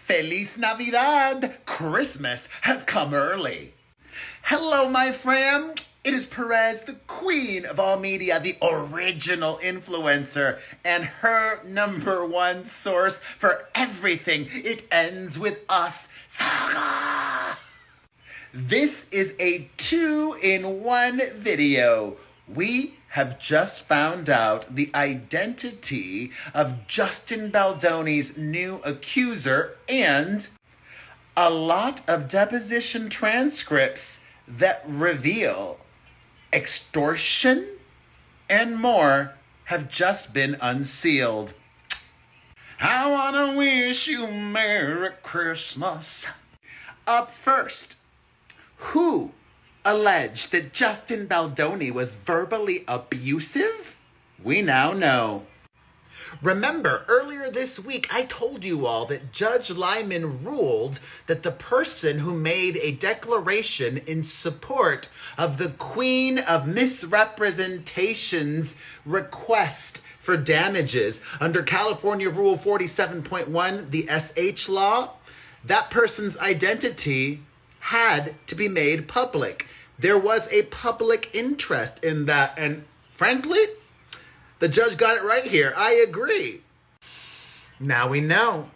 Feliz Navidad! Christmas has come early. Hello, my fam. It is Perez, the queen of all media, the original influencer, and her number one source for everything It Ends With Us saga. This is a 2-in-1 video. We have just found out the identity of Justin Baldoni's new accuser and a lot of deposition transcripts that reveal extortion and more have just been unsealed. I wanna wish you Merry Christmas. Up first, who alleged that Justin Baldoni was verbally abusive? We now know. Remember, earlier this week, I told you all that Judge Lyman ruled that the person who made a declaration in support of the Queen of Misrepresentation's request for damages under California Rule 47.1, the SH law, that person's identity had to be made public. There was a public interest in that, and frankly, the judge got it right here. I agree. Now we know.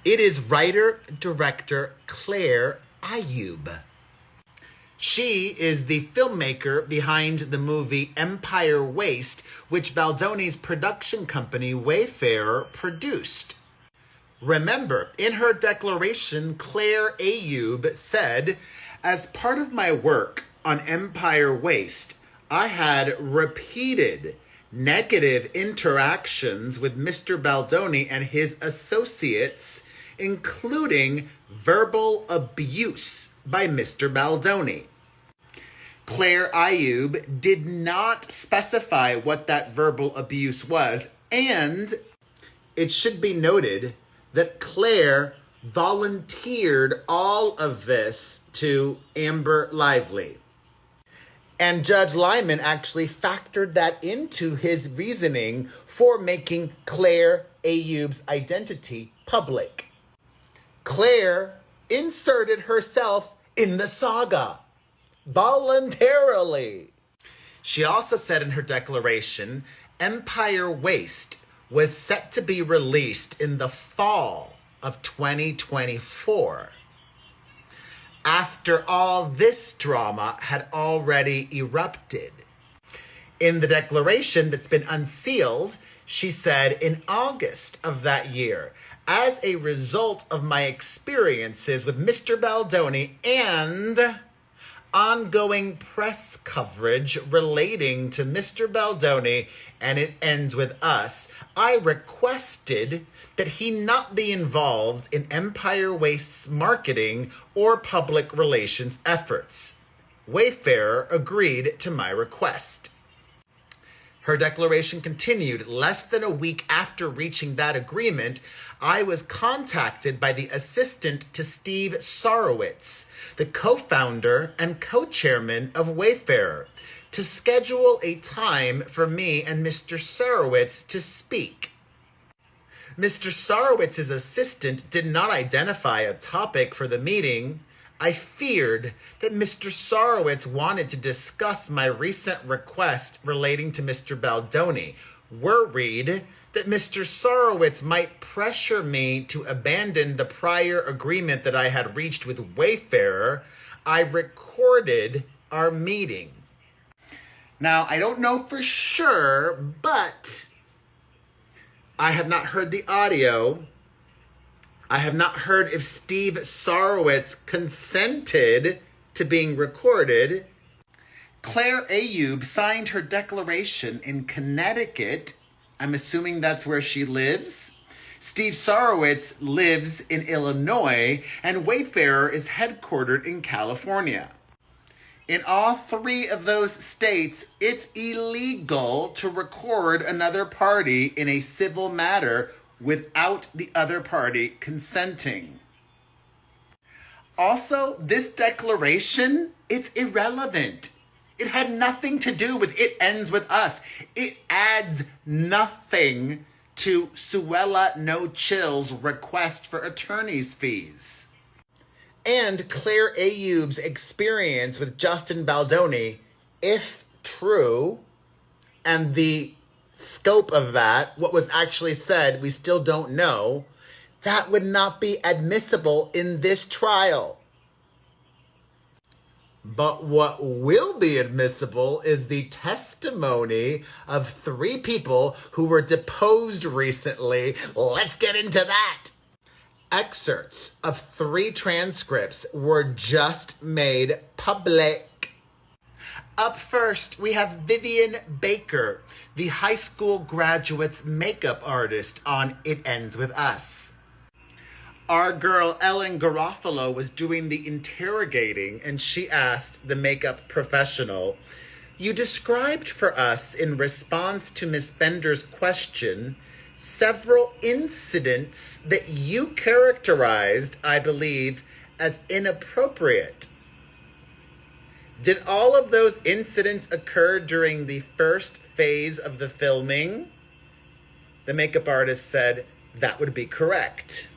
It is writer-director Claire Ayub. She is the filmmaker behind the movie Empire Waste, which Baldoni's production company Wayfarer produced. Remember, in her declaration, Claire Ayub said, "As part of my work on Empire Waste, I had repeated negative interactions with Mr. Baldoni and his associates, including verbal abuse by Mr. Baldoni." Claire Ayub did not specify what that verbal abuse was, and it should be noted that Claire volunteered all of this to Amber Lively. And Judge Lyman actually factored that into his reasoning for making Claire Ayub's identity public. Claire inserted herself in the saga voluntarily. She also said in her declaration, Empire Waste was set to be released in the fall of 2024. After all this drama had already erupted. In the declaration that's been unsealed, she said, in August of that year, as a result of my experiences with Mr. Baldoni and ongoing press coverage relating to Mr. Baldoni and It Ends With Us, I requested that he not be involved in Empire Waste's marketing or public relations efforts. Wayfarer agreed to my request. Her declaration continued. Less than a week after reaching that agreement, I was contacted by the assistant to Steve Sarowitz, the co-founder and co-chairman of Wayfarer, to schedule a time for me and Mr. Sarowitz to speak. Mr. Sarowitz's assistant did not identify a topic for the meeting. I feared that Mr. Sarowitz wanted to discuss my recent request relating to Mr. Baldoni, worried that Mr. Sarowitz might pressure me to abandon the prior agreement that I had reached with Wayfarer. I recorded our meeting. Now, I don't know for sure, but I have not heard the audio. I have not heard if Steve Sarowitz consented to being recorded. Claire Ayub signed her declaration in Connecticut. I'm assuming that's where she lives. Steve Sarowitz lives in Illinois, and Wayfarer is headquartered in California. In all three of those states, it's illegal to record another party in a civil matter without the other party consenting. Also, this declaration, it's irrelevant. It had nothing to do with It Ends With Us. It adds nothing to Suella No Chill's request for attorney's fees. And Claire Ayoub's experience with Justin Baldoni, if true, and the scope of that, what was actually said, we still don't know, that would not be admissible in this trial. But what will be admissible is the testimony of 3 people who were deposed recently. Let's get into that. Excerpts of 3 transcripts were just made public. Up first, we have Vivian Baker, the high school graduate's makeup artist on It Ends With Us. Our girl Ellen Garofalo was doing the interrogating, and she asked the makeup professional, "You described for us in response to Miss Bender's question several incidents that you characterized, I believe, as inappropriate. Did all of those incidents occur during the first phase of the filming?" The makeup artist said that would be correct.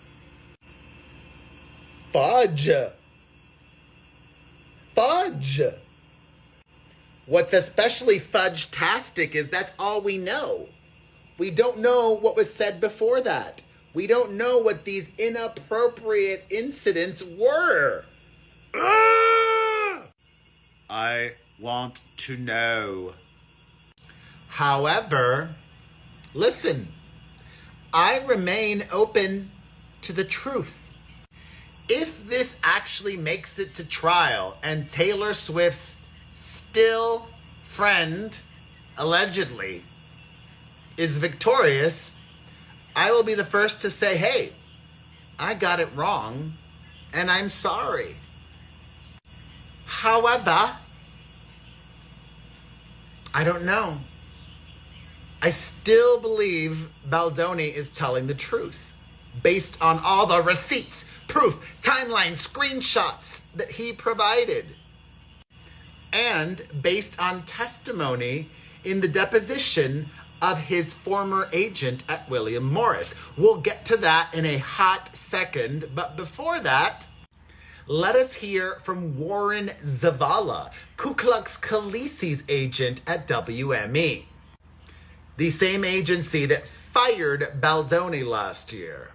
Fudge. What's especially fudge-tastic is that's all we know. We don't know what was said before that. We don't know what these inappropriate incidents were. I want to know. However, listen, I remain open to the truth. If this actually makes it to trial and Taylor Swift's still friend, allegedly, is victorious, I will be the first to say, hey, I got it wrong and I'm sorry. However, I don't know. I still believe Baldoni is telling the truth based on all the receipts, proof, timeline, screenshots that he provided, and based on testimony in the deposition of his former agent at William Morris. We'll get to that in a hot second, but before that, let us hear from Warren Zavala, Ku Klux Khalisi's agent at WME, the same agency that fired Baldoni last year.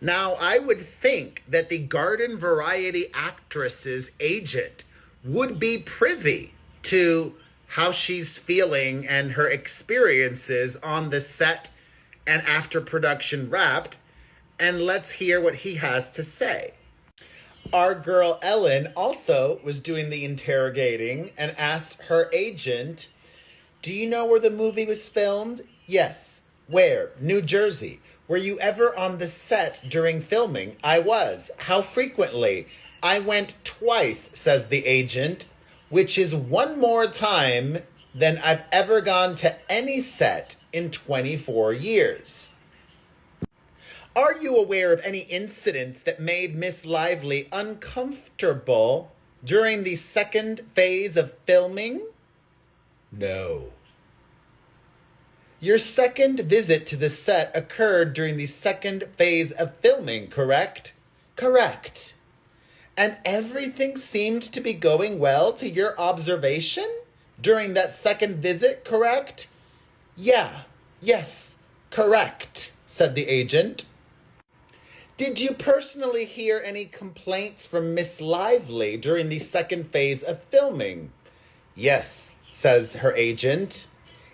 Now, I would think that the garden variety actress's agent would be privy to how she's feeling and her experiences on the set and after production wrapped, and let's hear what he has to say. Our girl Ellen also was doing the interrogating and asked her agent, "Do you know where the movie was filmed?" "Yes." "Where?" "New Jersey." "Were you ever on the set during filming?" "I was." "How frequently?" "I went twice," says the agent, which is one more time than I've ever gone to any set in 24 years. Are you aware of any incidents that made Miss Lively uncomfortable during the second phase of filming? No. Your second visit to the set occurred during the second phase of filming, correct? Correct. And everything seemed to be going well to your observation during that second visit, correct? Yes, correct, said the agent. Did you personally hear any complaints from Miss Lively during the second phase of filming? Yes, says her agent.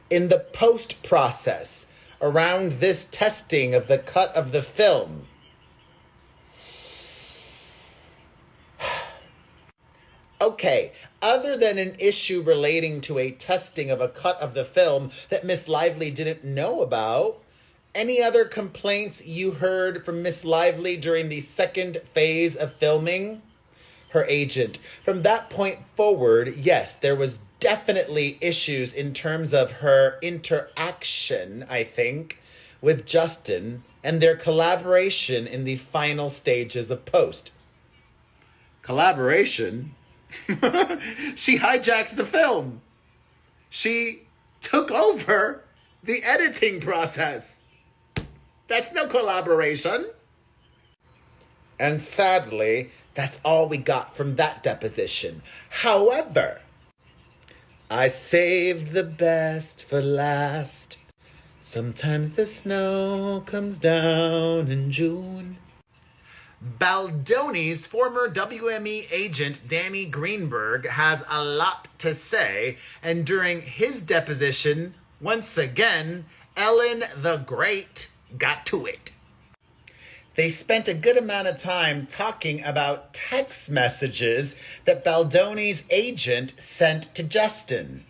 In the post-process, around this testing of the cut of the film. Okay, other than an issue relating to a testing of a cut of the film that Miss Lively didn't know about, any other complaints you heard from Miss Lively during the second phase of filming? Her agent. From that point forward, yes, there was definitely issues in terms of her interaction, I think, with Justin and their collaboration in the final stages of post. Collaboration? She hijacked the film. She took over the editing process. That's no collaboration. And sadly, that's all we got from that deposition. However, I saved the best for last. Sometimes the snow comes down in June. Baldoni's former WME agent, Danny Greenberg, has a lot to say, and during his deposition, once again, Ellen the Great got to it. They spent a good amount of time talking about text messages that Baldoni's agent sent to Justin.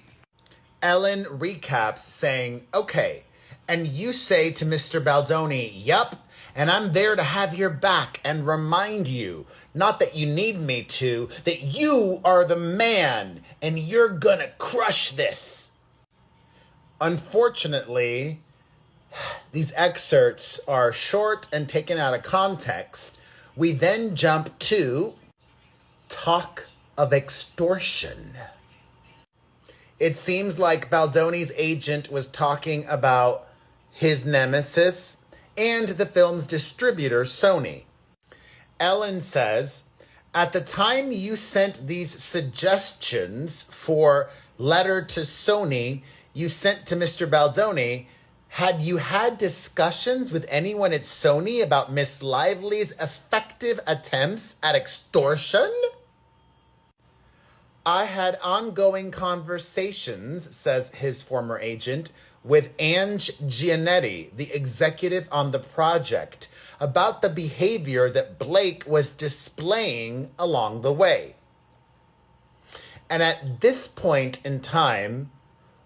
Ellen recaps saying, "Okay, and you say to Mr. Baldoni, 'Yup, and I'm there to have your back and remind you, not that you need me to, that you are the man and you're gonna crush this.'" Unfortunately, these excerpts are short and taken out of context. We then jump to talk of extortion. It seems like Baldoni's agent was talking about his nemesis and the film's distributor, Sony. Ellen says, "At the time you sent these suggestions for letter to Sony you sent to Mr. Baldoni, had you had discussions with anyone at Sony about Miss Lively's effective attempts at extortion?" "I had ongoing conversations," says his former agent, "with Ange Giannetti, the executive on the project, about the behavior that Blake was displaying along the way. And at this point in time,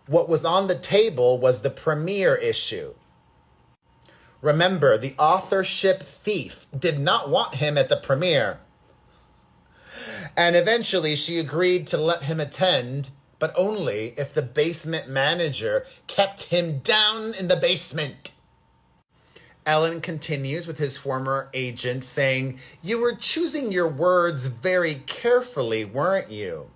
what was on the table was the premiere issue. Remember, the authorship thief did not want him at the premiere. And eventually she agreed to let him attend, but only if the basement manager kept him down in the basement." Ellen continues with his former agent saying, "You were choosing your words very carefully, weren't you?"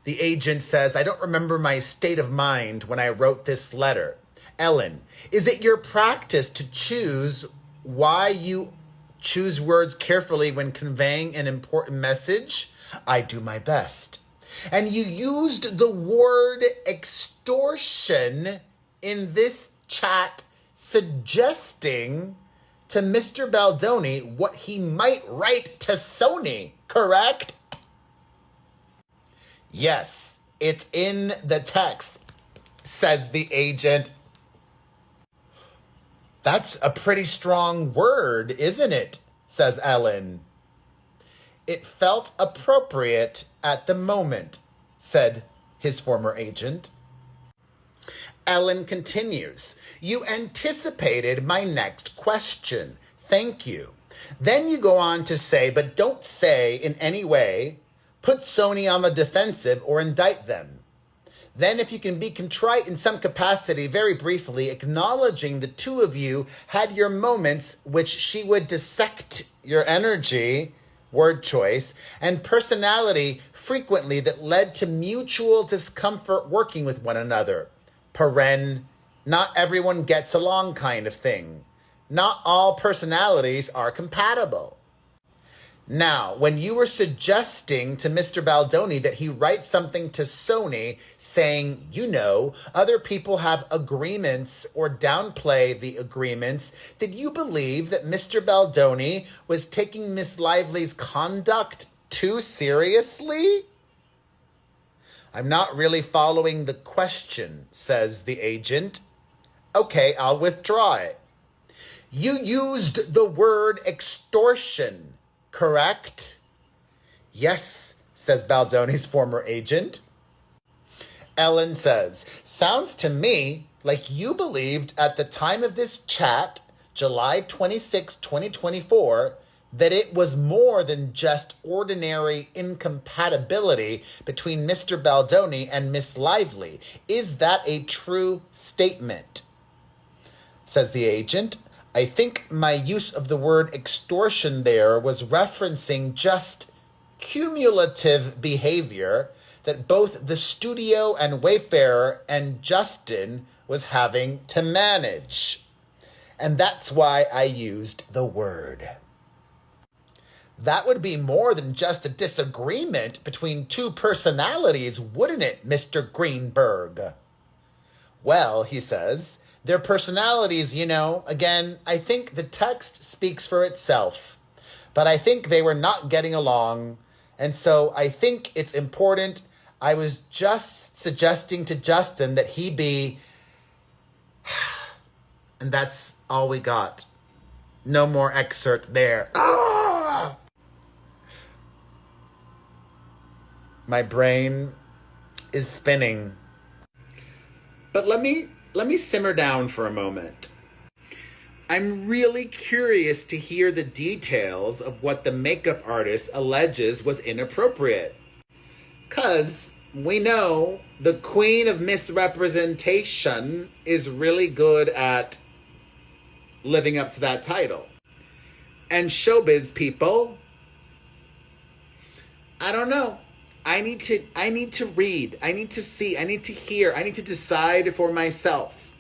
The agent says, "I don't remember my state of mind when I wrote this letter." Ellen, "Is it your practice to choose why you choose words carefully when conveying an important message?" "I do my best." "And you used the word extortion in this chat, suggesting to Mr. Baldoni what he might write to Sony, correct?" "Yes, it's in the text," says the agent. "That's a pretty strong word, isn't it?" says Ellen. "It felt appropriate at the moment," said his former agent. Ellen continues, "You anticipated my next question. Thank you. Then you go on to say, but don't say in any way, put Sony on the defensive or indict them. Then if you can be contrite in some capacity, very briefly, acknowledging the two of you had your moments which she would dissect your energy," word choice, "and personality frequently that led to mutual discomfort working with one another. Paren, not everyone gets along kind of thing. Not all personalities are compatible. Now, when you were suggesting to Mr. Baldoni that he write something to Sony saying, other people have agreements or downplay the agreements, did you believe that Mr. Baldoni was taking Miss Lively's conduct too seriously?" "I'm not really following the question," says the agent. "Okay, I'll withdraw it. You used the word extortion, correct?" "Yes," says Baldoni's former agent. Ellen says, "Sounds to me like you believed at the time of this chat, July 26, 2024, that it was more than just ordinary incompatibility between Mr. Baldoni and Miss Lively. Is that a true statement?" Says the agent, "I think my use of the word extortion there was referencing just cumulative behavior that both the studio and Wayfarer and Justin was having to manage." And that's why I used the word. That would be more than just a disagreement between two personalities, wouldn't it, Mr. Greenberg? Well, he says, their personalities, again, I think the text speaks for itself. But I think they were not getting along. And so I think it's important. I was just suggesting to Justin that he be... And that's all we got. No more excerpt there. Ah! My brain is spinning. But let me simmer down for a moment. I'm really curious to hear the details of what the makeup artist alleges was inappropriate. 'Cause we know the queen of misrepresentation is really good at living up to that title. And showbiz people, I don't know. I need to read. I need to see. I need to hear. I need to decide for myself.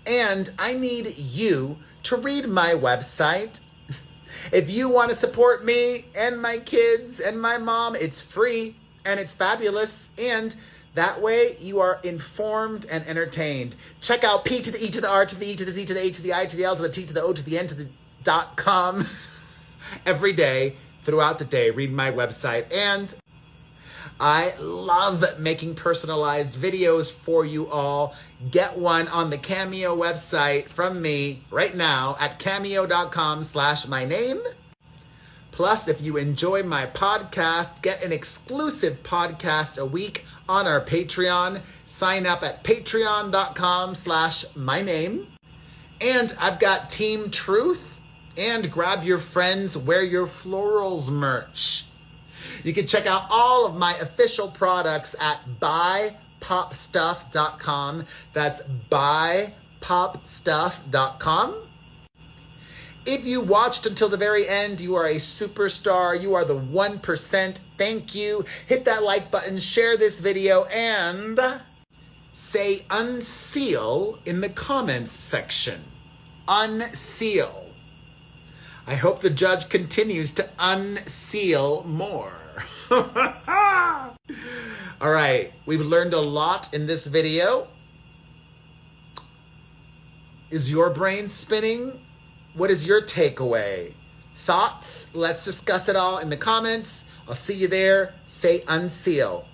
And I need you to read my website. If you want to support me and my kids and my mom, it's free and it's fabulous. And that way you are informed and entertained. Check out P to the E to the R to the E to the Z to the A to the I to the L to the T to the O to the N to the .com every day throughout the day. Read my website. And I love making personalized videos for you all. Get one on the Cameo website from me right now at cameo.com/myname. Plus, if you enjoy my podcast, get an exclusive podcast a week on our Patreon. Sign up at patreon.com/myname. And I've got Team Truth and Grab Your Friends, Wear Your Florals merch. You can check out all of my official products at buypopstuff.com. That's buypopstuff.com. If you watched until the very end, you are a superstar. You are the 1%. Thank you. Hit that like button, share this video, and say unseal in the comments section. Unseal. I hope the judge continues to unseal more. All right, we've learned a lot in this video. Is your brain spinning? What is your takeaway? Thoughts? Let's discuss it all in the comments. I'll see you there. Say unseal.